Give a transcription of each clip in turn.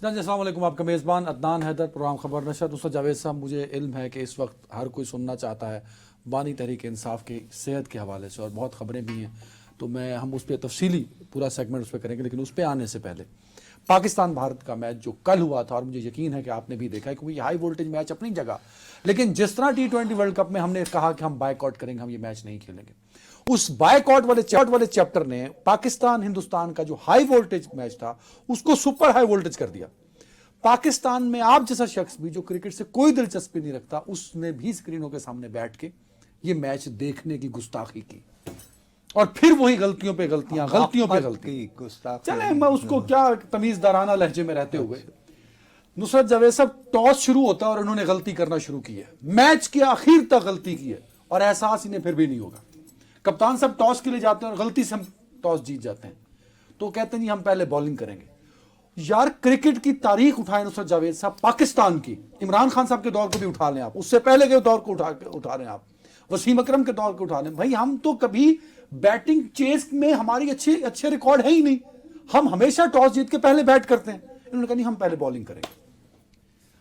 جی السلام علیکم، آپ کا میزبان عدنان حیدر، پروگرام خبر نشر۔ نصرت جاوید صاحب، مجھے علم ہے کہ اس وقت ہر کوئی سننا چاہتا ہے بانی تحریک انصاف کی صحت کے حوالے سے، اور بہت خبریں بھی ہیں، تو ہم اس پہ تفصیلی پورا سیگمنٹ اس پہ کریں گے، لیکن اس پہ آنے سے پہلے پاکستان بھارت کا میچ جو کل ہوا تھا، اور مجھے یقین ہے کہ آپ نے بھی دیکھا ہے، کیونکہ یہ ہائی وولٹیج میچ اپنی جگہ، لیکن جس طرح T20 ورلڈ کپ میں ہم نے کہا کہ ہم بائیک آؤٹ کریں گے، ہم یہ میچ نہیں کھیلیں گے، اس بائیک آؤٹ والے چیپٹر نے پاکستان ہندوستان کا جو ہائی وولٹیج میچ تھا اس کو سپر ہائی وولٹیج کر دیا۔ پاکستان میں آپ جیسا شخص بھی جو کرکٹ سے کوئی دلچسپی نہیں رکھتا، اس نے بھی سکرینوں کے سامنے بیٹھ کے یہ میچ دیکھنے کی گستاخی کی، اور پھر وہی غلطیوں پہ غلطیاں چلیں، میں اس کو کیا تمیز دارانہ لہجے میں رہتے ہوئے، نصرت جاوید صاحب ٹاس شروع ہوتا ہے اور انہوں نے غلطی کرنا شروع کی ہے، میچ کے آخر تک غلطی کی ہے، اور احساس انہیں پھر بھی نہیں ہوگا۔ کپتان صاحب ٹاس کے لیے جاتے ہیں اور غلطی سے ہم ٹاس جیت جاتے ہیں، تو کہتے ہیں جی ہم پہلے بالنگ کریں گے۔ یار کرکٹ کی تاریخ اٹھائیں نصرت جاوید صاحب، پاکستان کی عمران خان صاحب کے دور کو بھی اٹھا لیں آپ، اس سے پہلے کے دور کو اٹھا لیں آپ، وسیم اکرم کے دور کو اٹھا لیں، بھائی ہم تو کبھی بیٹنگ چیز میں ہماری اچھے ریکارڈ ہے ہی نہیں، ہم ہمیشہ ٹاس جیت کے پہلے بیٹ کرتے ہیں۔ انہوں نے کہا نہیں ہم پہلے بالنگ کریں گے۔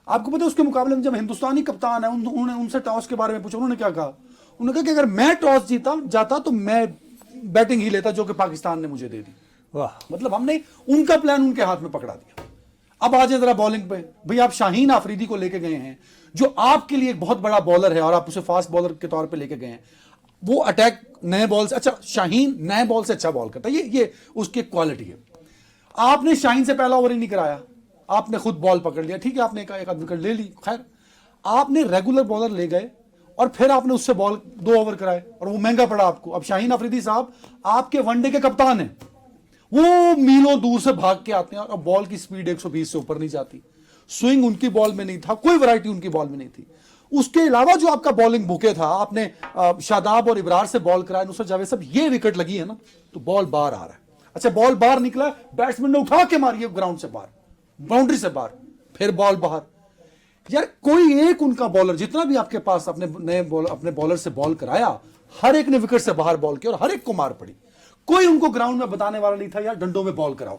آپ کو پتہ ہے اس کے مقابلے میں جب ہندوستانی کپتان ہے، انہوں نے ان سے ٹاس کے بارے میں پوچھا، انہوں نے کیا کہا؟ انہوں نے کہا کہ اگر میں ٹاس جیتا جاتا تو میں بیٹنگ ہی لیتا، جو کہ پاکستان نے مجھے دے دی۔ مطلب ہم نے ان کا پلان ان کے ہاتھ میں پکڑا دیا۔ اب آ جائیں ذرا بالنگ پہ، بھئی آپ شاہین آفریدی کو لے کے گئے ہیں جو آپ کے لیے ایک بہت بڑا بالر ہے، اور آپ اسے فاسٹ بالر کے طور پہ لے کے گئے ہیں، وہ اٹیک نئے بال سے، اچھا شاہین نئے بال سے اچھا بال کرتا ہے، یہ اس کی کوالٹی ہے۔ آپ نے شاہین سے پہلا اوور ہی نہیں کرایا، آپ نے خود بال پکڑ لیا، ٹھیک ہے آپ نے ایک آدھ وکٹ لے لی، خیر آپ نے ریگولر بالر لے گئے اور پھر آپ نے اس سے بال 2 اوور کرائے، اور وہ مہنگا پڑا آپ کو۔ اب شاہین آفریدی صاحب آپ کے ون ڈے کے کپتان ہیں، وہ میلوں دور سے بھاگ کے آتے ہیں، اور بال کی سپیڈ 120 سے اوپر نہیں جاتی، سوئنگ ان کی بال میں نہیں تھا، کوئی ورائٹی ان کی بال میں نہیں تھی۔ اس کے علاوہ جو آپ کا بالنگ بھوکے تھا، آپ نے شاداب اور ابرار سے بال کرایا، نصرت جاوید صاحب یہ وکٹ لگی ہے نا تو بال باہر آ رہا ہے، اچھا بال باہر نکلا، بیٹسمین نے اٹھا کے ماری ہے گراؤنڈ سے باہر، باؤنڈری سے باہر، پھر بال باہر۔ یار کوئی ایک ان کا بالر جتنا بھی آپ کے پاس اپنے بالر سے بال کرایا، ہر ایک نے وکٹ سے باہر بال کیا اور ہر ایک کو مار پڑی، کوئی ان کو گراؤنڈ میں بتانے والا نہیں تھا یار ڈنڈوں میں بال کراؤ۔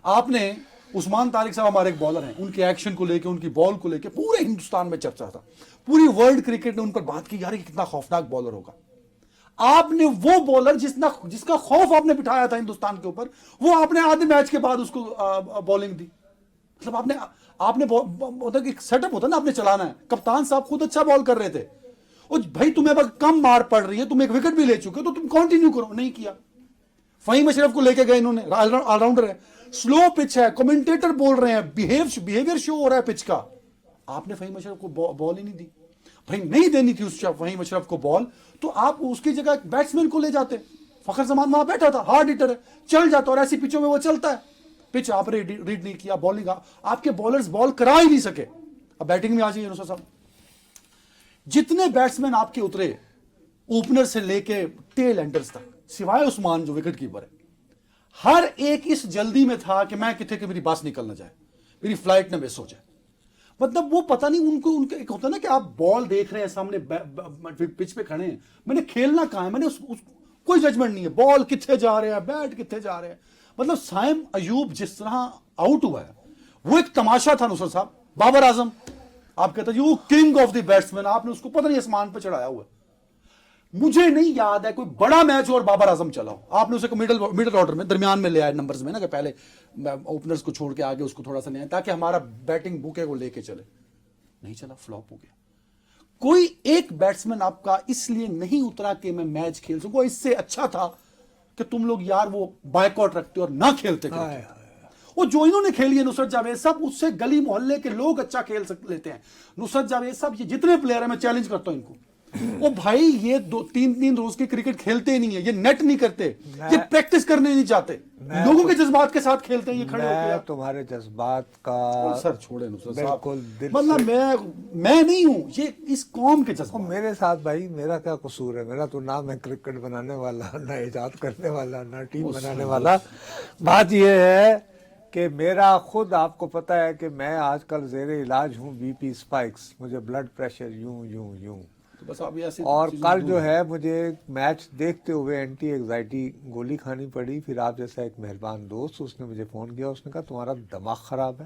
آپ نے عثمان طارق صاحب ہمارے ایک بالر ہیں، ان کے ایکشن کو لے کے، ان کی بال کو لے کے پورے ہندوستان میں چرچا تھا، پوری ورلڈ کرکٹ نے ان پر بات کی، یار یہ کتنا خوفناک بالر ہوگا۔ آپ نے وہ بالر جس کا خوف آپ نے بٹھایا تھا ہندوستان کے اوپر، وہ آپ نے آدھے میچ کے بعد اس کو بالنگ دی۔ مطلب آپ نے ایک سیٹ اپ ہوتا ہے نا، آپ نے چلانا ہے۔ کپتان صاحب خود اچھا بال کر رہے تھے، اور بھائی تمہیں کم مار پڑ رہی ہے، تم ایک وکٹ بھی لے چکے تو تم کنٹینیو کرو، نہیں کیا۔ فہیم اشرف کو لے کے گئے انہوں نے، آل راؤنڈر ہے، سلو پچ ہے، کمنٹیٹر بول رہے ہیں، بیہیویئر شو ہو رہا ہے پچ کا، آپ نے فہیم اشرف کو بال ہی نہیں دی۔ بھائی نہیں دینی تھی اس فہیم اشرف کو بال، تو آپ اس کی جگہ بیٹسمین کو لے جاتے۔ فخر زمان وہاں بیٹھا تھا، ہارڈ ہٹر ہے، چل جاتا، اور ایسی پچوں میں وہ چلتا ہے۔ پچ آپ نے ریڈ نہیں کیا، بالنگ آپ کے بالرز بال کرا ہی نہیں سکے۔ اب بیٹنگ میں آ جائیے نصرت صاحب، جتنے بیٹسمین آپ کے اترے اوپنر سے لے کے ٹیل اینڈرز تک، سوائے عثمان جو وکٹ کیپر ہے، ہر ایک اس جلدی میں تھا کہ میں کتنے کہ میری باس نکل نہ جائے، میری فلائٹ نہ مس ہو جائے۔ مطلب وہ پتہ نہیں ان کا ایک ہوتا ہے نا کہ آپ بال دیکھ رہے ہیں سامنے، پچ پہ کھڑے ہیں، میں نے کھیلنا کہاں ہے، میں نے کوئی ججمنٹ نہیں ہے، بال کتنے جا رہے ہیں، بیٹ کتنے جا رہے ہیں۔ مطلب سائم ایوب جس طرح آؤٹ ہوا ہے، وہ ایک تماشا تھا نصرت صاحب۔ بابر اعظم آپ کہتے ہیں وہ کنگ آف دی بیٹسمین، آپ نے اس کو پتہ نہیں آسمان پہ چڑھایا ہوا ہے۔ مجھے نہیں یاد ہے کوئی بڑا میچ اور بابر اعظم چلا ہو، آپ نے اسے مڈل آرڈر میں درمیان میں لے آئے نمبرز میں نا، کہ پہلے اوپنرز کو چھوڑ کے آگے اس کو تھوڑا سا لے آئے تاکہ ہمارا بیٹنگ بھوکے کو لے کے چلے، نہیں چلا، فلاپ ہو گیا۔ کوئی ایک بیٹسمین آپ کا اس لیے نہیں اترا کہ میں میچ کھیل سکوں، اس سے اچھا تھا کہ تم لوگ یار وہ بائیک آؤٹ رکھتے اور نہ کھیلتے وہ جو انہوں نے کھیلی ہے نصرت جاوید صاحب، اس سے گلی محلے کے لوگ اچھا کھیل لیتے ہیں۔ نصرت جاوید صاحب یہ جتنے پلیئر ہیں میں چیلنج کرتا ہوں ان کو، وہ بھائی یہ 2-3 روز کی کرکٹ کھیلتے نہیں ہیں، یہ نیٹ نہیں کرتے، یہ پریکٹس کرنے نہیں چاہتے، لوگوں کے جذبات کے ساتھ کھیلتے ہیں۔ یہ کھڑے ہو کے تمہارے جذبات کا سر چھوڑے نصرت صاحب، بالکل، مطلب میں نہیں ہوں، یہ اس قوم کے جذبات۔ میرے ساتھ بھائی میرا کیا قصور ہے؟ میرا تو نہ میں کرکٹ بنانے والا، نہ ایجاد کرنے والا، نہ ٹیم بنانے والا۔ بات یہ ہے کہ میرا خود آپ کو پتہ ہے کہ میں آج کل زیر علاج ہوں، بی پی اسپائکس، مجھے بلڈ پریشر یوں، اور کل جو ہے مجھے میچ دیکھتے ہوئے اینٹی ایگزائٹی گولی کھانی پڑی۔ پھر آپ جیسا ایک مہربان دوست، اس نے مجھے فون کیا، اس نے کہا تمہارا دماغ خراب ہے،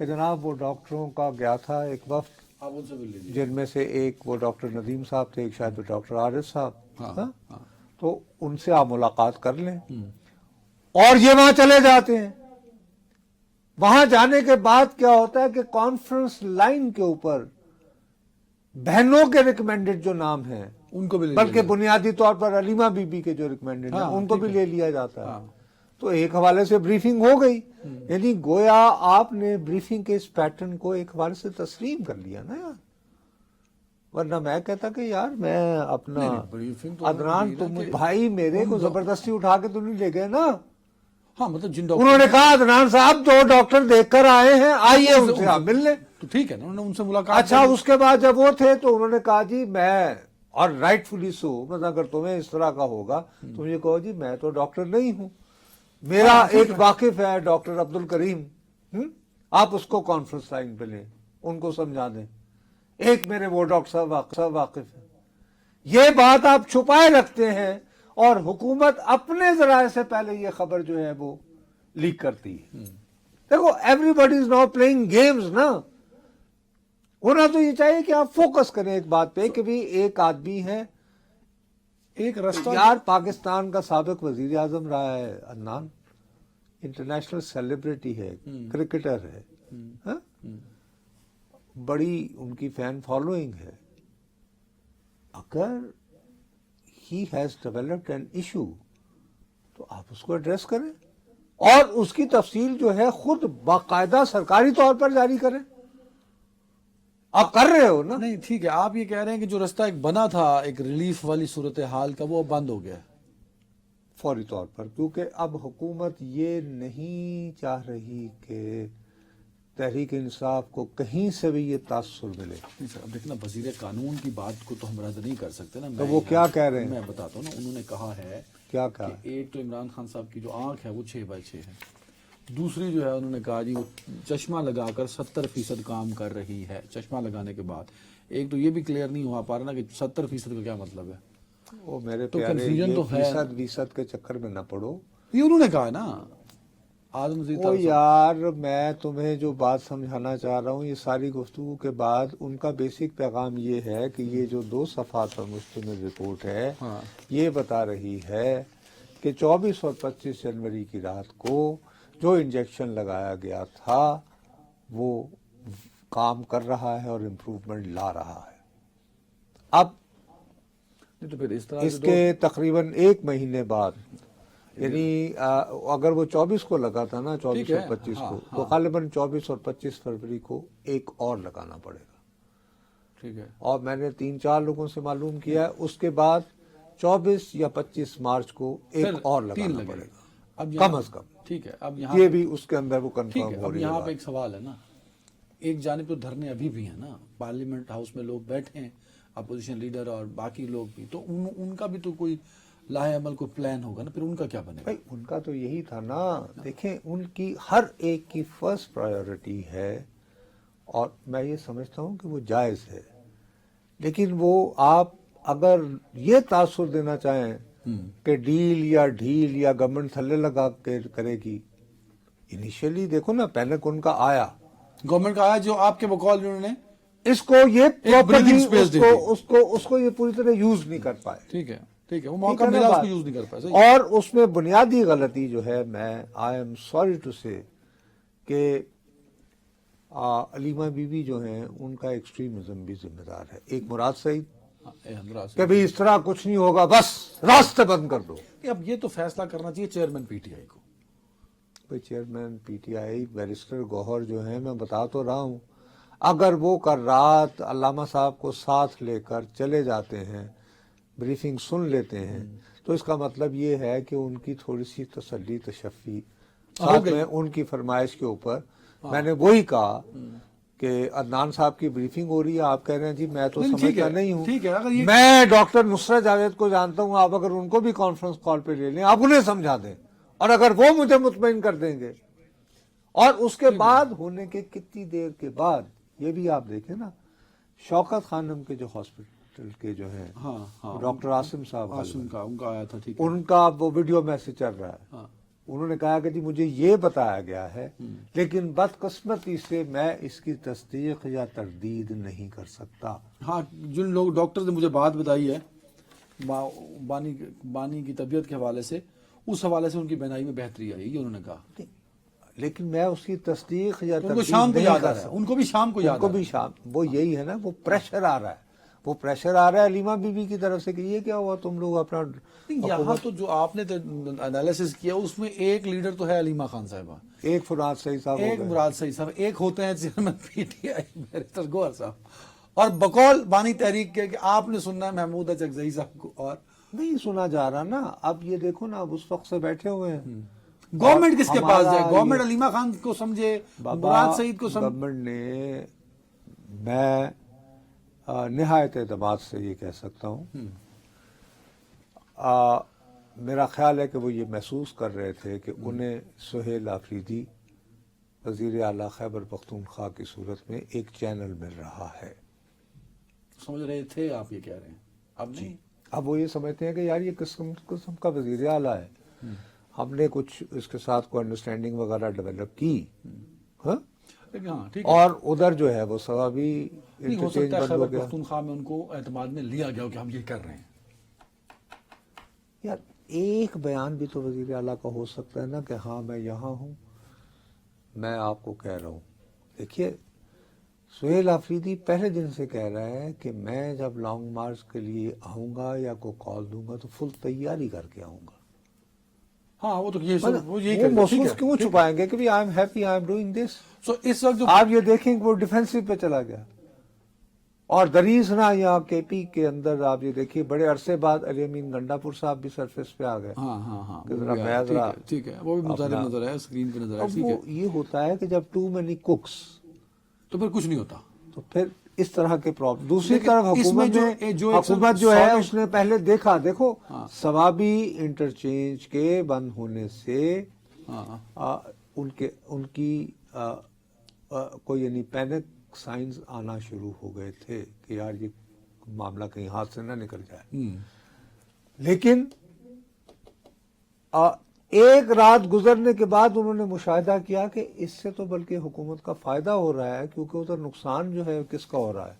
کہ جناب وہ ڈاکٹروں کا گیا تھا ایک وقت، آپ ان سے مل لیجیے. جن میں سے ایک وہ ڈاکٹر ندیم صاحب تھے، ایک شاید وہ ڈاکٹر عارف صاحب. ہاں؟ تو ان سے آپ ملاقات کر لیں. اور یہ وہاں چلے جاتے ہیں. وہاں جانے کے بعد کیا ہوتا ہے کہ کانفرنس لائن کے اوپر بہنوں کے ریکمینڈڈ جو نام ہیں ان کو بھی لے بلکہ لیجیے. بنیادی طور پر علیمہ بی بی کے جو ریکمینڈڈ ہیں ہاں، ان کو ٹھیک بھی ہے. لے لیا جاتا ہے. ہاں. تو ایک حوالے سے بریفنگ ہو گئی. یعنی گویا آپ نے بریفنگ کے اس پیٹرن کو ایک حوالے سے تسلیم کر لیا نا یار. ورنہ میں کہتا کہ یار میں اپنا نہیں، briefing تو عدنان انہوں نے تم دی نا کہ بھائی میرے کو زبردستی اٹھا کے تو نہیں لے گئے نا. ہاں مطلب جن انہوں نے کہا عدنان صاحب 2 ڈاکٹر دیکھ کر آئے ہیں، آئیے ان سے آپ مل لیں. تو ٹھیک ہے نا، انہوں نے ان سے ملاقات. اچھا اس کے بعد جب وہ تھے تو انہوں نے کہا جی میں، اور رائٹ فلی سو، مطلب اگر تمہیں اس طرح کا ہوگا تم یہ کہو جی میں تو ڈاکٹر نہیں ہوں، میرا ایک واقف ہے ڈاکٹر عبد الکریم، آپ اس کو کانفرنس لائن پہ لیں، ان کو سمجھا دیں. ایک میرے وہ ڈاکٹر صاحب واقف ہے. یہ بات آپ چھپائے رکھتے ہیں اور حکومت اپنے ذرائع سے پہلے یہ خبر جو ہے وہ لیک کرتی ہے. دیکھو everybody is now playing games نا. ہونا تو یہ چاہیے کہ آپ فوکس کریں ایک بات پہ کہ بھی ایک آدمی ہے، ایک رستہ یار پاکستان کا سابق وزیر اعظم رہا ہے عدنان، انٹرنیشنل سیلیبریٹی ہے، کرکٹر ہے، ہاں؟ بڑی ان کی فین فالوئنگ ہے. اگر he has developed an issue تو آپ اس کو ایڈریس کریں اور اس کی تفصیل جو ہے خود باقاعدہ سرکاری طور پر جاری کریں. آپ کر رہے ہو نا. نہیں ٹھیک ہے، آپ یہ کہہ رہے ہیں کہ جو رستہ ایک بنا تھا ایک ریلیف والی صورتحال کا وہ اب بند ہو گیا ہے فوری طور پر، کیونکہ اب حکومت یہ نہیں چاہ رہی کہ تحریک انصاف کو کہیں سے بھی یہ تاثر ملے. نہیں سر، اب دیکھنا وزیر قانون کی بات کو تو ہم رد نہیں کر سکتے نا. تو وہ کیا کہہ رہے ہیں؟ میں بتاتا ہوں نا. انہوں نے کہا ہے کیا کہا؟ کہ ایک تو عمران خان صاحب کی جو آنکھ ہے وہ 6/6 ہے. دوسری جو ہے انہوں نے کہا جی وہ چشمہ لگا کر 70% کام کر رہی ہے. چشمہ لگانے کے بعد ایک تو یہ بھی کلیئر نہیں ہوا پا رہا نا کہ 70% کا کیا مطلب ہے. وہ میرے تو پیارے confusion یہ تو ہے. فیصد کے چکر میں نہ پڑو. یہ انہوں نے کہا ہے نا آزم زید وہ یار میں تمہیں جو بات سمجھانا چاہ رہا ہوں، یہ ساری گفتگو کے بعد ان کا بیسک پیغام یہ ہے کہ یہ جو 2 صفحات پر مشتمل رپورٹ ہے یہ بتا رہی ہے کہ 24 اور 25 جنوری کی رات کو جو انجیکشن لگایا گیا تھا وہ کام کر رہا ہے اور امپروومنٹ لا رہا ہے. اب تو پھر اس طرح اس کے تقریباً 1 مہینے بعد، یعنی اگر وہ 24 کو لگا تھا نا، 24 اور 25 کو، تو غالباً 24 اور 25 فروری کو ایک اور لگانا پڑے گا. ٹھیک ہے. اور میں نے 3-4 لوگوں سے معلوم کیا ہے اس کے بعد 24 یا 25 مارچ کو ایک اور لگانا پڑے گا اب کم از کم. ٹھیک ہے. اب یہاں یہ بھی اس کے اندر وہ ٹھیک کنفرم ہے. ہو اب رہی ہے یہاں بات. پہ ایک سوال ہے نا، ایک جانب تو دھرنے ابھی بھی ہیں نا، پارلیمنٹ ہاؤس میں لوگ بیٹھے ہیں، اپوزیشن لیڈر اور باقی لوگ بھی، تو ان کا بھی تو کوئی لاہ عمل کوئی پلان ہوگا نا. پھر ان کا کیا بنے گا؟ بھائی ان کا تو یہی تھا نا. دیکھیں ان کی ہر ایک کی فرسٹ پرائیورٹی ہے اور میں یہ سمجھتا ہوں کہ وہ جائز ہے، لیکن وہ آپ اگر یہ تاثر دینا چاہیں کہ ڈیل یا ڈھیل یا گورنمنٹ تھلے لگا کے کرے گی، انیشیلی دیکھو نا پینک ان کا آیا، گورنمنٹ کا آیا جو آپ کے بقول انہوں نے اس کو یہ breathing space دے دی. اس کو یہ پوری طرح یوز نہیں کر پائے. ٹھیک ہے ٹھیک ہے، وہ موقع ملا اس کو یوز نہیں کر پائے. صحیح. اور اس میں بنیادی غلطی جو ہے، میں آئی ایم سوری ٹو سے، کہ علیمہ بی بی جو ہیں ان کا ایکسٹریمزم بھی ذمہ دار ہے. ایک مراد سعید کہ بھی اس طرح کچھ نہیں ہوگا، بس راستے بند کر دو. اب یہ تو فیصلہ کرنا چاہیے چیئرمین پی ٹی آئی کو. بھائی chairman P T I barrister Gohar جو ہیں، میں بتا تو رہا ہوں، اگر وہ کل رات علامہ صاحب کو ساتھ لے کر چلے جاتے ہیں، بریفنگ سن لیتے ہیں، تو اس کا مطلب یہ ہے کہ ان کی تھوڑی سی تسلی تشفی ساتھ میں ان کی فرمائش کے اوپر. میں نے وہی کہا کہ عدنان صاحب کی بریفنگ ہو رہی ہے، آپ کہہ رہے ہیں جی میں تو سمجھتا نہیں ہوں. میں ڈاکٹر نصرت جاوید کو جانتا ہوں، آپ اگر ان کو بھی کانفرنس کال پہ لے لیں، آپ انہیں سمجھا دیں، اور اگر وہ مجھے مطمئن کر دیں گے. اور اس کے بعد ہونے کے کتنی دیر کے بعد یہ بھی آپ دیکھیں نا، شوکت خانم کے جو ہاسپٹل کے جو ہیں ڈاکٹر عاصم صاحب عاصم کا ان کا آیا تھا. ٹھیک ان کا وہ ویڈیو میسج چل رہا ہے، انہوں نے کہا کہ جی مجھے یہ بتایا گیا ہے لیکن بدقسمتی سے میں اس کی تصدیق یا تردید نہیں کر سکتا. ہاں جن لوگ ڈاکٹر نے مجھے بات بتائی ہے بانی کی طبیعت کے حوالے سے، اس حوالے سے ان کی بینائی میں بہتری آئی، یہ انہوں نے کہا. لیکن میں اس کی تصدیق یا ان کو تردید شام کو نہیں یاد آ کر رہا ہے، سکتا. ان کو بھی شام کو ان یاد کو آ رہا بھی ہے. شام، وہ یہی ہے نا، وہ پریشر آ رہا ہے، وہ پریشر آ رہا ہے علیمہ بی بی کی طرف سے کہ یہ کیا ہوا تم لوگ اپنا یہاں تو جو آپ نے انالیسس کیا اس میں ایک لیڈر تو ہے علیمہ خان صاحبہ، ایک فراد صحیح صاحب ہو ایک گئے. مراد صحیح صاحب، ایک ہوتے ہیں chairman P T I barrister Gohar صاحب، اور بقول بانی تحریک کے کہ آپ نے سننا ہے محمود اچکزئی صاحب کو. اور نہیں سنا جا رہا نا. اب یہ دیکھو نا، اب اس وقت سے بیٹھے ہوئے ہیں. گورنمنٹ کس کے پاس جائے؟ ہمارا گورنمنٹ یہ- علیمہ خان کو سمجھے، بابا مراد سعید کو سمجھے. گورنمنٹ نے، میں نہایت اعتماد سے یہ کہہ سکتا ہوں، میرا خیال ہے کہ وہ یہ محسوس کر رہے تھے کہ انہیں سہیل آفریدی وزیر اعلیٰ خیبر پختونخوا کی صورت میں ایک چینل مل رہا ہے. سمجھ رہے تھے آپ، یہ کہہ رہے ہیں اب نہیں. اب وہ یہ سمجھتے ہیں کہ یار یہ کس قسم کا وزیر اعلیٰ ہے، ہم نے کچھ اس کے ساتھ کوئی انڈرسٹینڈنگ وغیرہ ڈیولپ کی. ہاں، لیکن ہاں ٹھیک ہے، اور ادھر جو ہے وہ سوابی نہیں ہو انٹرچینج سکتا ہے بند ہو خیبر گیا. پختونخوا میں ان کو اعتماد میں لیا گیا کہ ہم یہ کر رہے ہیں. یار ایک بیان بھی تو وزیر اعلیٰ کا ہو سکتا ہے نا کہ ہاں میں یہاں ہوں، میں آپ کو کہہ رہا ہوں. دیکھیے سہیل آفریدی پہلے دن سے کہہ رہا ہے کہ میں جب لانگ مارچ کے لیے آؤں گا یا کوئی کال دوں گا تو فل تیاری کر کے آؤں گا. ہاں وہ تو یہ وہ یہی وہ کرے گا. ٹھیک محسوس ہے، کیوں چھپائیں گے کہ I am happy, I am doing this. سو اس وقت جو آپ یہ دیکھیں کہ وہ ڈیفینسو پہ چلا گیا. اور دریس نا یہاں کے پی کے اندر آپ یہ دیکھیے بڑے عرصے بعد علی امین گنڈا پور صاحب بھی سرفیس پہ آ گئے. ہاں کہ وہ ذرا بھی میں آیا. ذرا ٹھیک ہے وہ بھی متعارف اپنا- نظر ہے، اسکرین پہ نظر ہے. اب ٹھیک وہ ہے، یہ ہوتا ہے کہ جب ٹو مینی کوکس تو پھر کچھ نہیں ہوتا. تو پھر اس طرح کے پرابلم. دوسری لیکن طرف اس میں حکومت جو ہے solid- اس نے پہلے دیکھا، دیکھو ہاں. ثوابی انٹرچینج کے بند ہونے سے ہاں ان کی کوئی یعنی پینک سائنز آنا شروع ہو گئے تھے کہ یار یہ معاملہ کہیں ہاتھ سے نہ نکل جائے. لیکن ایک رات گزرنے کے بعد انہوں نے مشاہدہ کیا کہ اس سے تو بلکہ حکومت کا فائدہ ہو رہا ہے، کیونکہ ادھر نقصان جو ہے کس کا ہو رہا ہے؟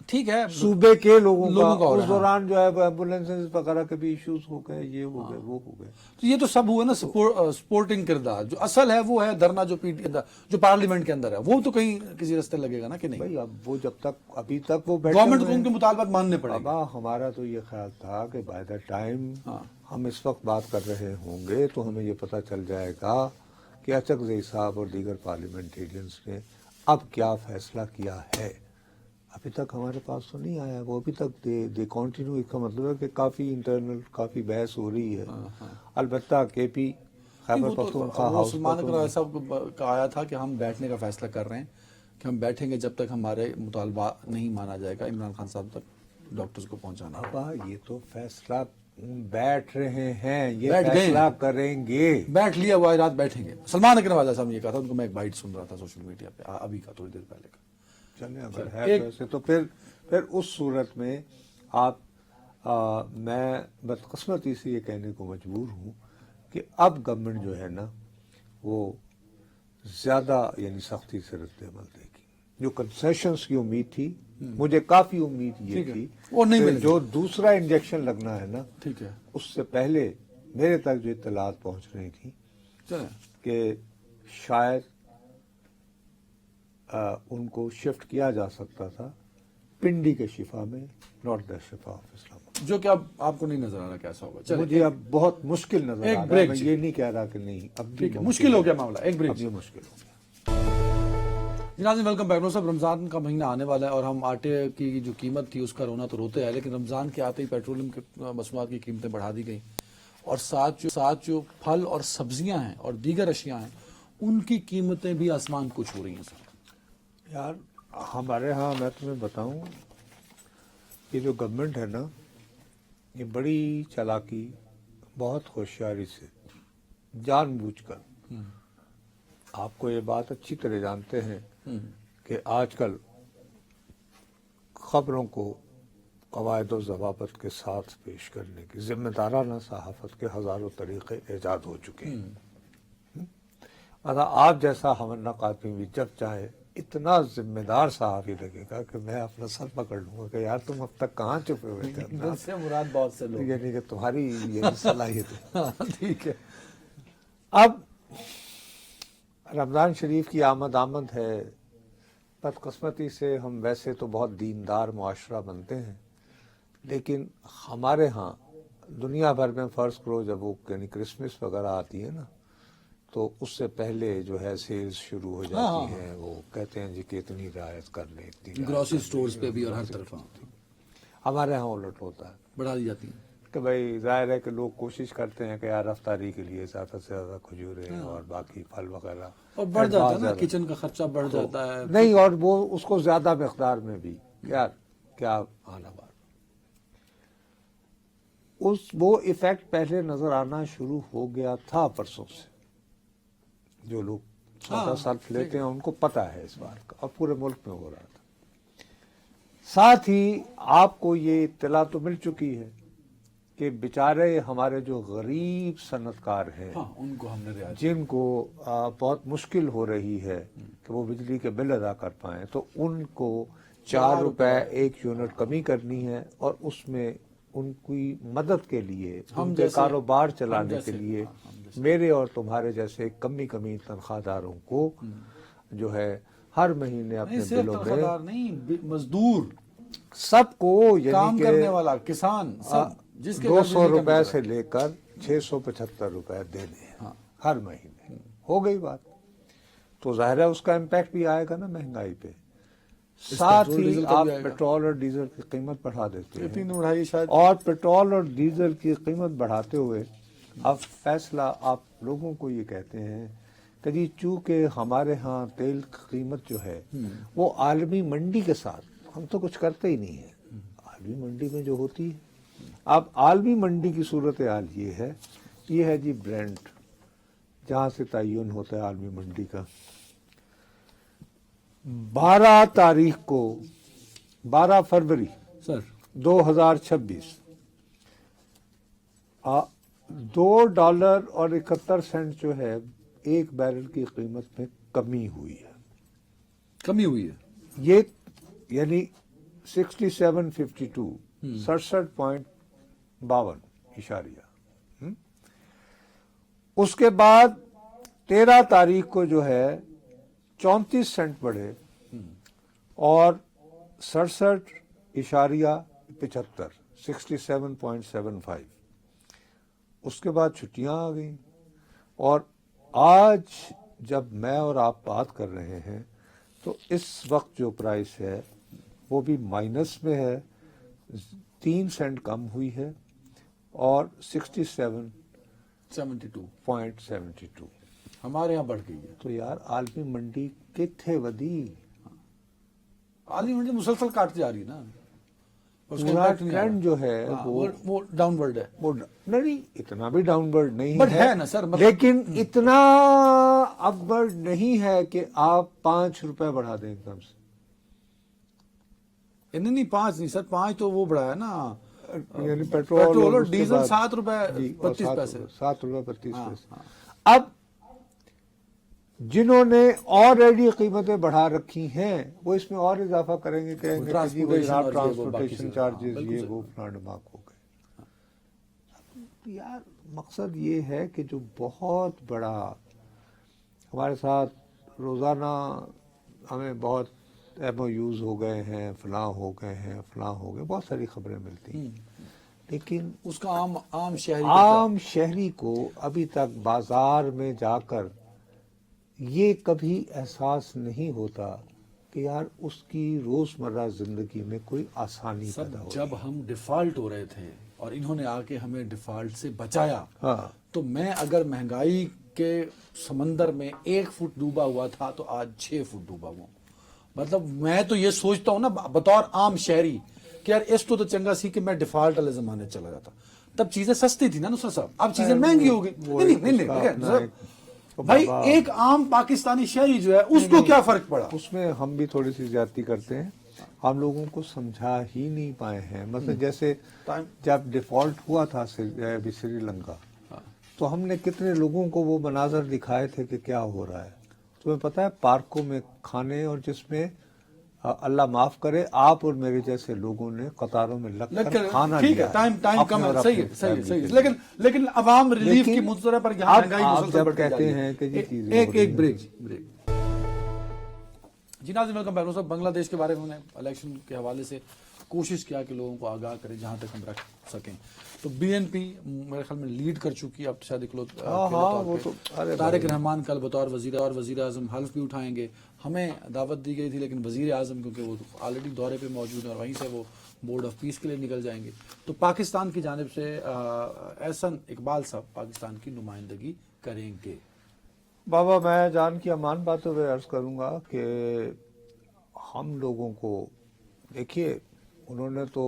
ٹھیک ہے، صوبے کے لوگوں کا کا. ہو رہا اس ہے. دوران جو ہے ایمبولینس وغیرہ کے بھی ایشوز ہو گئے، یہ ہو گئے وہ ہو گئے. تو یہ تو سب ہوا نا سپورٹنگ کردار. جو اصل ہے وہ ہے دھرنا جو پی ٹی جو پارلیمنٹ کے اندر ہے، وہ تو کہیں کسی رستے لگے گا نا کہ نہیں. بھائی اب وہ جب تک ابھی تک وہ بیٹھے گورنمنٹ کو ہوئے ان کے ہیں. مطالبات ماننے پڑیں گے. بابا ہمارا تو یہ خیال تھا کہ بائی دا ٹائم ہاں. ہم اس وقت بات کر رہے ہوں گے تو ہمیں یہ پتہ چل جائے گا کہ اچکزئی صاحب اور دیگر پارلیمنٹیرینز نے اب کیا فیصلہ کیا ہے. ابھی تک ہمارے پاس تو نہیں آیا وہ. ابھی تک دے کنٹینیو. اس کا مطلب ہے کہ کافی انٹرنل کافی بحث ہو رہی ہے. البتہ کے پی خیبر پختونخوا وہ ہاؤس سلمان پر اکرم صاحب کا آیا تھا کہ ہم بیٹھنے کا فیصلہ کر رہے ہیں کہ ہم بیٹھیں گے جب تک ہمارے مطالبہ نہیں مانا جائے گا. عمران خان صاحب تک ڈاکٹرز کو پہنچانا. بابا یہ تو فیصلہ بیٹھ رہے ہیں، یہ بیٹھ گئے فیصلہ ہیں. کریں گے. بیٹھ لیا وہ رات بیٹھیں گے. سلمان اکرم والا صاحب نے یہ کہا تھا. ان کو میں ایک بائٹ سن رہا تھا سوشل میڈیا پہ ابھی کا، تھوڑی دیر پہلے کا. چلیں اگر ہے ویسے تو پھر اس صورت میں آپ میں بدقسمتی سے یہ کہنے کو مجبور ہوں کہ اب گورنمنٹ جو ہے نا وہ زیادہ یعنی سختی سے رد عمل دے گی. جو کنسیشنز کی امید تھی، مجھے کافی امید یہ تھی وہ نہیں کہ ملے گی. جو دوسرا انجیکشن لگنا ہے نا ٹھیک ہے، اس سے پہلے میرے تک جو اطلاعات پہنچ رہی تھیں چلیں. کہ شاید ان کو شفٹ کیا جا سکتا تھا پنڈی کے شفا میں، ناٹ دا شفا آف اسلام آباد. جو کہ اب آپ کو نہیں نظر آ رہا کیسا ہوگا. چلیں مجھے اب بہت مشکل نظر ایک آ رہا ہے. بریک میں جی. یہ نہیں کہہ رہا کہ نہیں، اب بھی ٹھیک ہے، مشکل ہو گیا معاملہ. ایک بریک. اب یہ مشکل ہو گیا. جی ناظرین ویلکم بیک. صاحب رمضان کا مہینہ آنے والا ہے اور ہم آٹے کی جو قیمت تھی اس کا رونا تو روتے ہیں، لیکن رمضان کے آتے ہی پیٹرولیم کے مصنوعات کی قیمتیں بڑھا دی گئیں اور ساتھ جو پھل اور سبزیاں ہیں اور دیگر اشیاء ہیں ان کی قیمتیں بھی آسمان کو چھو رہی ہیں. سر یار ہمارے ہاں میں تمہیں بتاؤں، یہ جو گورنمنٹ ہے نا یہ بڑی چالاکی، بہت ہوشیاری سے جان بوجھ کر، آپ کو یہ بات اچھی طرح جانتے ہیں کہ آج کل خبروں کو قواعد و ضوابط کے ساتھ پیش کرنے کی ذمہ دارانہ صحافت کے ہزاروں طریقے ایجاد ہو چکے ہیں. آپ جیسا ہمنق آدمی بھی جب چاہے اتنا ذمہ دار صحافی لگے گا کہ میں اپنا سر پکڑ لوں گا کہ یار تم اب تک کہاں چھپے ہوئے تھے. دل سے مراد بہت سے لوگ، یعنی کہ تمہاری یہ صلاحیت ہے. ٹھیک ہے. اب رمضان شریف کی آمد ہے. بدقسمتی سے ہم ویسے تو بہت دیندار معاشرہ بنتے ہیں، لیکن ہمارے ہاں دنیا بھر میں فرض کرو جب وہ یعنی کرسمس وغیرہ آتی ہے نا، تو اس سے پہلے جو ہے سیلز شروع ہو جاتی ہیں. وہ کہتے ہیں جی کہ اتنی رعایت کر لیں، اتنی رعایت گروسری کر لیں. سٹورز پہ بھی اور ہر طرف ہمارے ہاں الٹ ہوتا ہے بڑھا دی جاتی ہیں. کہ بھائی ظاہر ہے کہ لوگ کوشش کرتے ہیں کہ یار افطاری کے لیے زیادہ سے زیادہ کھجوریں اور باقی پھل وغیرہ، اور بڑھ جاتا ہے نا، کچن کا خرچہ بڑھ جاتا ہے. نہیں، اور وہ اس کو زیادہ مقدار میں بھی یار کیا آنا بار وہ ایفیکٹ پہلے نظر آنا شروع ہو گیا تھا پرسوں سے. جو لوگ سودا سلف لیتے ہیں ان کو پتا ہے اس بات کا، اور پورے ملک میں ہو رہا تھا. ساتھ ہی آپ کو یہ اطلاع تو مل چکی ہے کہ بیچارے ہمارے جو غریب صنعت کار ہیں، ان کو ہم نے رعایت، جن کو بہت مشکل ہو رہی ہے کہ وہ بجلی کے بل ادا کر پائیں، تو ان کو 4 روپے 1 یونٹ کمی کرنی ہے. اور اس میں ان کی مدد کے لیے، ان کے کاروبار چلانے کے لیے میرے اور تمہارے جیسے کمی تنخواہ داروں کو جو ہے ہر مہینے اپنے بلوں میں، نہیں مزدور سب کو کام یعنی کرنے کہ والا کسان سب، جس کے 200 روپے سے لے کر 675 روپے دینے ہیں ہر مہینے. ہو گئی بات. تو ظاہر ہے اس کا امپیکٹ بھی آئے گا نا مہنگائی پہ. ساتھ ہی آپ پیٹرول اور ڈیزل کی قیمت بڑھا دیتے ہیں، اور پیٹرول اور ڈیزل کی قیمت بڑھاتے ہوئے اب فیصلہ آپ لوگوں کو یہ کہتے ہیں کہ جی چونکہ ہمارے ہاں تیل کی قیمت جو ہے وہ عالمی منڈی کے ساتھ، ہم تو کچھ کرتے ہی نہیں ہیں. عالمی منڈی میں جو ہوتی ہے، اب عالمی منڈی کی صورتحال یہ ہے جی برینٹ، جہاں سے تعین ہوتا ہے عالمی منڈی کا. 12 تاریخ کو 12 فروری سر 2026 $2.71 جو ہے ایک بیرل کی قیمت میں کمی ہوئی ہے. یہ یعنی 67.52 67.52 اشاریہ. اس کے بعد 13 تاریخ کو جو ہے 34 سینٹ بڑھے اور 67.75 67.75. اس کے بعد چھٹیاں آ گئیں، اور آج جب میں اور آپ بات کر رہے ہیں تو اس وقت جو پرائس ہے وہ بھی مائنس میں ہے، 3 سینٹ کم ہوئی ہے اور 67.72 ہمارے یہاں بڑھ گئی ہے. تو یار عالمی منڈی کتنے ودی، عالمی منڈی مسلسل کاٹتی جا رہی ہے نا. پورا ٹرینڈ جو ہے وہ ڈاؤن ورڈ ہے. وہ نہیں اتنا بھی ڈاؤن ورڈ نہیں ہے نا سر، لیکن اتنا اپ ورڈ نہیں ہے کہ آپ 5 روپے بڑھا دیں ایک دم سے. نہیں 5 نہیں سر، 5 تو وہ بڑھا ہے نا، یعنی پیٹرول اور ڈیزل 7 روپے 32 پیسے. 7 روپے 32 پیسے. اب جنہوں نے آلریڈی قیمتیں بڑھا رکھی ہیں وہ اس میں اور اضافہ کریں گے، کہیں گے کہ ٹرانسپورٹیشن چارجز یہ وہ فلان ڈھماک ہو گئے. یار مقصد یہ ہے کہ جو بہت بڑا ہمارے ساتھ روزانہ ہمیں بہت MOUs ہو گئے ہیں، فلاں ہو گئے ہیں، فلاں ہو گئے، بہت ساری خبریں ملتی ہیں، لیکن اس کا عام شہری کو ابھی تک بازار میں جا کر یہ کبھی احساس نہیں ہوتا کہ یار اس کی روزمرہ زندگی میں کوئی آسانی پیدا ہو. جب ہم ڈیفالٹ ہو رہے تھے اور انہوں نے آ کے ہمیں ڈیفالٹ سے بچایا، تو میں اگر مہنگائی کے سمندر میں 1 فٹ ڈوبا ہوا تھا تو آج 6 فٹ ڈوبا ہوا. مطلب میں تو یہ سوچتا ہوں نا بطور عام شہری کہ یار اس تو چنگا سی کہ میں ڈیفالٹ والے زمانے چلا جاتا. تب چیزیں سستی تھی نا نصرت صاحب، اب چیزیں مہنگی ہو گئی. نہیں بھائی، ایک عام پاکستانی شہری جو ہے اس کو کیا فرق پڑا؟ اس میں ہم بھی تھوڑی سی زیادتی کرتے ہیں. ہم لوگوں کو سمجھا ہی نہیں پائے ہیں. مثلا جیسے جب ڈیفالٹ ہوا تھا سری لنکا تو ہم نے کتنے لوگوں کو وہ مناظر دکھائے تھے کہ کیا ہو رہا ہے. تمہیں پتہ ہے پارکوں میں کھانے اور جس میں اللہ معاف کرے آپ اور میرے جیسے لوگوں نے قطاروں میں لگ کر کھانا ٹھیک ہے, لیا ٹائم کم ہے, صحیح ہے, لیکن عوام ریلیف کی منتظر پر یہاں مہنگائی مسلسل بڑھتی جا رہی ہے. ایک بریک. جی ناظرین ویلکم بیک. صاحب بنگلہ دیش کے بارے میں ہم نے الیکشن کے حوالے سے کوشش کیا کہ لوگوں کو آگاہ کریں جہاں تک ہم رکھ سکیں. تو بی این پی میرے خیال میں لیڈ کر چکی ہے. اب شاید طارق رحمان کل بطور وزیر اعظم حلف بھی اٹھائیں گے. ہمیں دعوت دی گئی تھی لیکن وزیر اعظم کیونکہ وہ آلریڈی دورے پہ موجود ہیں اور وہیں سے وہ بورڈ آف پیس کے لیے نکل جائیں گے. تو پاکستان کی جانب سے احسن اقبال صاحب پاکستان کی نمائندگی کریں گے. بابا میں جان کی امان باتوں پہ عرض کروں گا کہ ہم لوگوں کو دیکھیے انہوں نے تو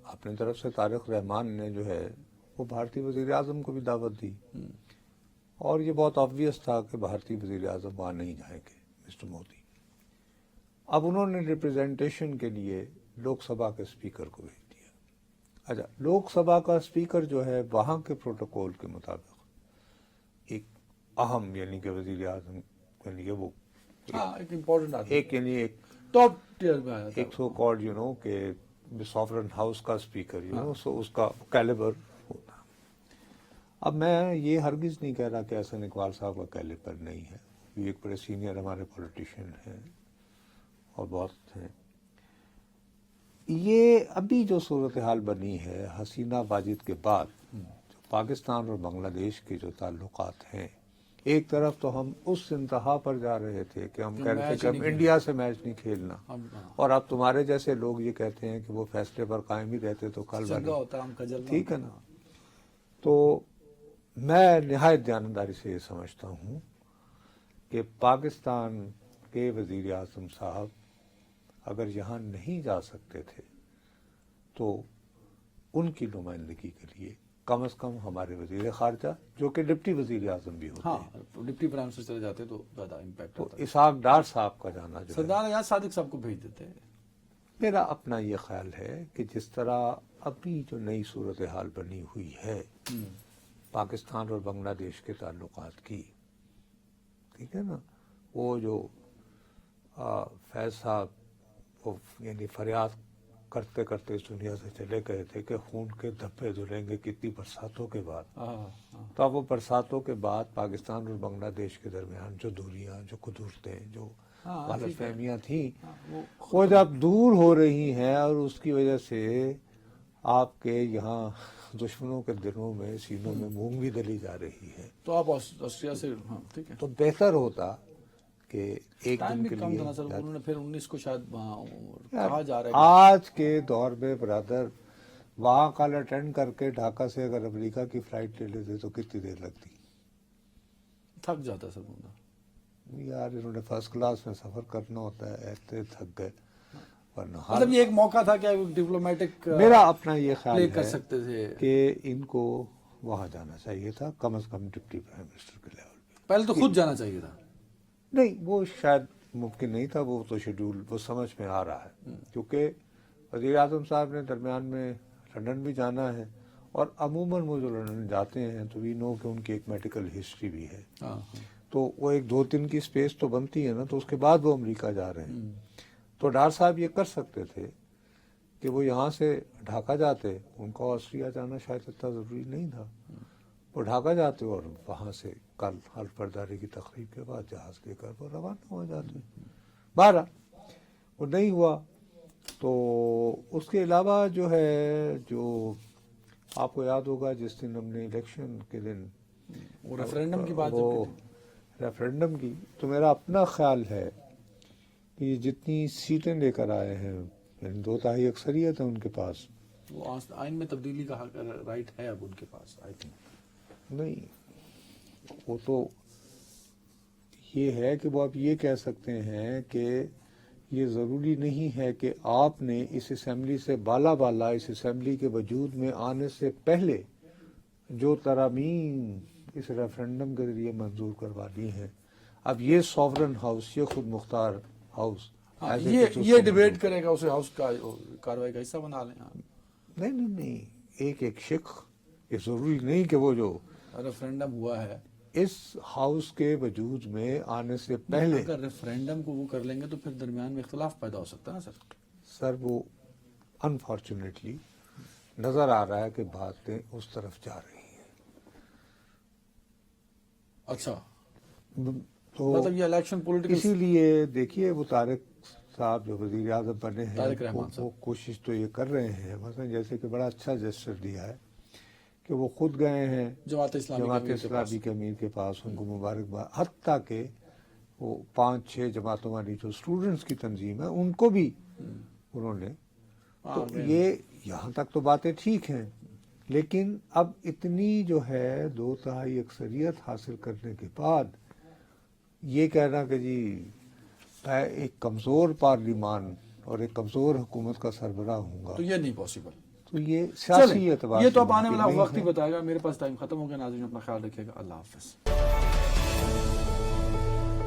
اپنی طرف سے طارق رحمان نے جو ہے وہ بھارتی وزیر اعظم کو بھی دعوت دی اور یہ بہت آبویس تھا کہ بھارتی وزیر اعظم وہاں نہیں جائیں گے مسٹر مودی. اب انہوں نے ریپرزینٹیشن کے لیے لوک سبھا کے اسپیکر کو بھیج دیا. اچھا لوک سبھا کا اسپیکر جو ہے وہاں کے پروٹوکول کے مطابق ایک اہم یعنی کہ وزیر اعظم یعنی کہ وہ ایک امپورٹنٹ آدمی, ایک یعنی ایک ٹاپ ٹیئر میں آیا تھا, ایک سو کالڈ کہ سوورن ہاؤس کا اسپیکر سو اس کا کیلیبر ہوتا. اب میں یہ ہرگز نہیں کہہ رہا کہ احسن اقبال صاحب کا کیلیبر نہیں ہے. یہ ایک بڑے سینئر ہمارے پولیٹیشین ہیں اور بہت ہیں. یہ ابھی جو صورتحال بنی ہے حسینہ واجد کے بعد جو پاکستان اور بنگلہ دیش کے جو تعلقات ہیں, ایک طرف تو ہم اس انتہا پر جا رہے تھے کہ ہم کہہ رہے تھے کہ ہم انڈیا سے میچ نہیں کھیلنا, اور اب تمہارے جیسے لوگ یہ کہتے ہیں کہ وہ فیصلے پر قائم ہی رہتے تو کل ٹھیک ہے نا. تو میں نہایت دیانتداری سے یہ سمجھتا ہوں کہ پاکستان کے وزیر اعظم صاحب اگر یہاں نہیں جا سکتے تھے تو ان کی نمائندگی کے لیے کم از کم ہمارے وزیر خارجہ جو کہ ڈپٹی وزیر اعظم بھی ہوتے ہیں, ڈپٹی پرائم منسٹر چلے جاتے تو زیادہ امپیکٹ تو اسحاق ڈار صاحب کا جانا جو سردار ایاز صادق صاحب کو بھیج دیتے. میرا اپنا یہ خیال ہے کہ جس طرح ابھی جو نئی صورتحال بنی ہوئی ہے پاکستان اور بنگلہ دیش کے تعلقات کی, ٹھیک ہے نا, وہ جو فیض صاحب وہ یعنی فریاد کرتے کرتے اس دنیا سے چلے گئے تھے کہ خون کے دھبے دھلیں گے کتنی برساتوں کے بعد. تو اب وہ برساتوں کے بعد پاکستان اور بنگلہ دیش کے درمیان جو دوریاں جو قدورتیں جو غلط فہمیاں تھیں وہ جب دور ہو رہی ہیں اور اس کی وجہ سے آپ کے یہاں دشمنوں کے دلوں میں سینوں میں مونگ بھی دلی جا رہی ہے تو آپ آسٹریا سے ٹھیک ہے تو بہتر ہوتا کہ ایک دن کے لیے انہوں نے پھر 19 کو شاید کہا جا رہا ہے آج کے دور میں برادر وہاں کال اٹینڈ کر کے ڈھاکہ سے اگر امریکہ کی فلائٹ لے لیتے تو کتنی دیر لگتی. تھک جاتا سر بندہ یار انہوں نے فرسٹ کلاس میں سفر کرنا ہوتا ہے ایسے تھک گئے. مطلب یہ ایک موقع تھا کہ ڈپلومیٹک میرا اپنا یہ خیال کر سکتے تھے کہ ان کو وہاں جانا چاہیے تھا کم از کم ڈپٹی پرائم منسٹر کے لیول پہ. پہلے تو خود جانا چاہیے تھا. نہیں وہ شاید ممکن نہیں تھا, وہ تو شیڈول وہ سمجھ میں آ رہا ہے کیونکہ وزیر اعظم صاحب نے درمیان میں لنڈن بھی جانا ہے اور عموماً وہ جو لنڈن جاتے ہیں تو وی نو کہ ان کی ایک میڈیکل ہسٹری بھی ہے, تو وہ ایک 2 دن کی سپیس تو بنتی ہے نا, تو اس کے بعد وہ امریکہ جا رہے ہیں. تو ڈار صاحب یہ کر سکتے تھے کہ وہ یہاں سے ڈھاکہ جاتے, ان کو آسٹریا جانا شاید اتنا ضروری نہیں تھا, وہ ڈھاکہ جاتے اور وہاں سے کل حلف برداری کی تقریب کے بعد جہاز لے کر وہ روانہ ہو جاتے. 12 وہ نہیں ہوا. تو اس کے علاوہ جو ہے جو آپ کو یاد ہوگا جس دن ہم نے الیکشن کے دن وہ ریفرینڈم کی بات وہ ریفرینڈم کی, تو میرا اپنا خیال ہے کہ جتنی سیٹیں لے کر آئے ہیں یعنی 2/3 اکثریت ہے ان کے پاس, وہ آئین میں تبدیلی کا رائٹ ہے اب ان کے پاس. آئی تھنک نہیں وہ تو یہ ہے کہ وہ آپ یہ کہہ سکتے ہیں کہ یہ ضروری نہیں ہے کہ آپ نے اس اسمبلی سے بالا اس اسمبلی کے وجود میں آنے سے پہلے جو ترامیم اس ریفرینڈم کے ذریعے منظور کروا دی ہیں, اب یہ سوورن ہاؤس یہ خود مختار ہاؤس ہاں، ایسے یہ کچھ اس یہ کو ڈیبیٹ کرے گا، اسے ہاؤس کا کاروائی کا حصہ بنا لیں. نہیں نہیں نہیں، ایک شق، یہ ضروری نہیں کہ وہ جو ریفرینڈم ہوا ہے، اس ہاؤس کے وجود میں آنے سے پہلے، اگر ریفرینڈم کو وہ کر لیں گے تو پھر درمیان میں اختلاف پیدا ہو سکتا ہے نا سر. سر وہ انفارچونیٹلی نظر آ رہا ہے کہ باتیں اس طرف جا رہی ہیں. اچھا، تو مطلب یہ الیکشن پولیٹیکل. اسی لیے دیکھیے وہ طارق صاحب جو وزیر اعظم بنے ہیں طارق رحمان وہ کوشش تو یہ کر رہے ہیں، مثلا جیسے کہ بڑا اچھا جسٹر دیا ہے کہ وہ خود گئے ہیں جماعت اسلامی کے امیر کے پاس، ان کو مبارکباد، حتیٰ کہ وہ 5-6 جماعتوں والی جو اسٹوڈنٹس کی تنظیم ہے ان کو بھی انہوں نے. تو یہ یہاں تک تو باتیں ٹھیک ہیں، لیکن اب اتنی جو ہے 2/3 اکثریت حاصل کرنے کے بعد یہ کہنا کہ جی میں ایک کمزور پارلیمان اور ایک کمزور حکومت کا سربراہ ہوں گا، تو یہ نہیں پاسبل. تو یہ سیاسی اعتبار یہ سے تو اب آنے والا ممکن نہیں وقت ہی ہے. بتائے گا. میرے پاس ٹائم ختم ہو گیا. ناظرین اپنا خیال رکھیے گا. اللہ حافظ.